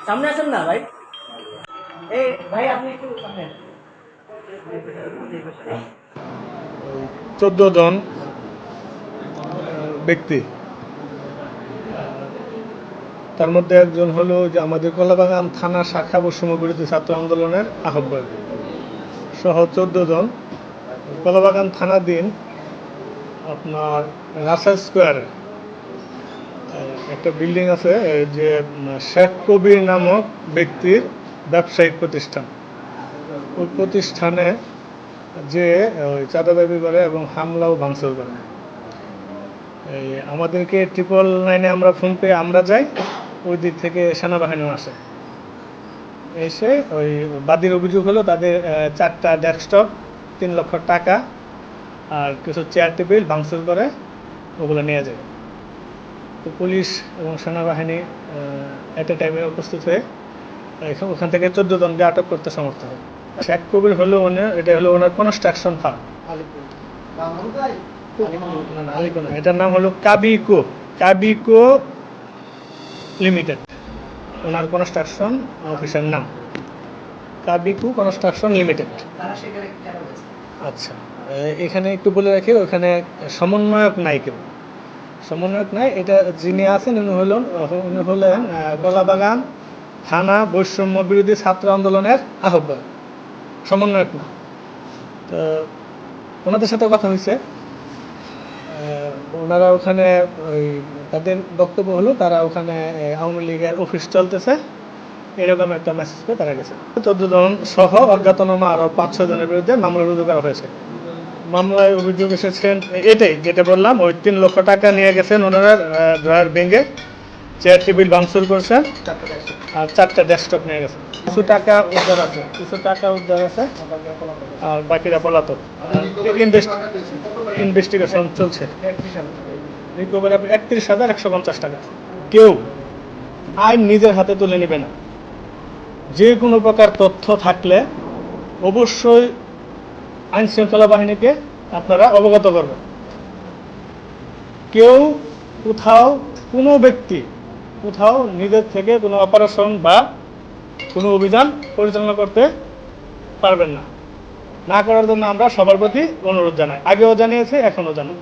সামনে আসেন না ভাই। এই ভাই আপনি একটু সামনে 14 জন ব্যক্তি, তার মধ্যে একজন হলো যে আমাদের কলাবাগান থানা শাখা বৈষম্য বিরোধী ছাত্র আন্দোলনের আহ্বায়ক সহ 14 জন। কলাবাগান থানাধীন আপনার রাসেল স্কোয়ারে একটা বিল্ডিং আছে, যে শেখ কবির নামক ব্যক্তির ব্যবসায়িক প্রতিষ্ঠান। ওই প্রতিষ্ঠানে যে ওই চাঁদা দাবি করে এবং হামলা ও ভাঙচুর করে। এই আমাদেরকে 999-এ আমরা ফোন পেয়ে আমরা যাই, ওই দিক থেকে সেনাবাহিনীও আসে। এসে ওই বাদীর অভিযোগ হলো তাদের 4টা ডেস্কটপ, 3 লক্ষ টাকা আর কিছু চেয়ার টেবিল ভাঙচুর করে ওগুলো নিয়ে যায়। তো পুলিশ এবং সেনাবাহিনী এট এ টাইমে উপস্থিত হয়ে ওখান থেকে 14 জনকে আটক করতে সমর্থ হয়। শেখ কবির হলো এটা হলো ওনার কনস্ট্রাকশন ফার্ম। এটার নাম হলো কাবিকো লিমিটেড, ওনার কনস্ট্রাকশন অফিসের নাম কাবিকো কনস্ট্রাকশন লিমিটেড। আচ্ছা, এখানে একটু বলে রাখি, ওখানে সমন্বয়ক নাই, কেউ সমন্বয়ক নাই। এটা যিনি আছেন উনি হলেন কলাবাগান থানা বৈষম্য বিরোধী ছাত্র আন্দোলনের আহ্বায়ক, সমন্বয়ক না। তো ওনাদের সাথে কথা হয়েছে, ওনারা ওখানে ওই তাদের বক্তব্য হলো তারা ওখানে আওয়ামী লীগের অফিস চলতেছে এরকম একটা মেসেজ পেয়ে তারা গেছে। 14 জন সহ অজ্ঞাতনামা আরও 5-6 জনের বিরুদ্ধে মামলা রুজু করা হয়েছে। মামলায় অভিযোগ এসেছেন এটাই যেটা বললাম, ওই 3 লক্ষ টাকা নিয়ে গেছেন ওনারা, ড্রয়ার ভেঙে চেয়ার টেবিল ভাঙচুর করছেন আর 4টা ডেস্কটপ নিয়ে গেছেন। কিছু টাকা উদ্ধার আছে আর বাকিরা পলাতক। ইনভেস্টিগেশন চলছে। রিকভারি 31,150 টাকা। কেউ আইন নিজের হাতে তুলে নেবে না। যে কোনো প্রকার তথ্য থাকলে অবশ্যই আইন শৃঙ্খলা বাহিনীকে আপনারা অবগত করবেন। কেউ কোনো ব্যক্তি কোথাও নিজের থেকে কোনো অপারেশন বা কোনো অভিযান পরিচালনা করতে পারবেন না করার জন্য আমরা সবার প্রতি অনুরোধ জানাই। আগেও জানিয়েছি, এখনও জানাই।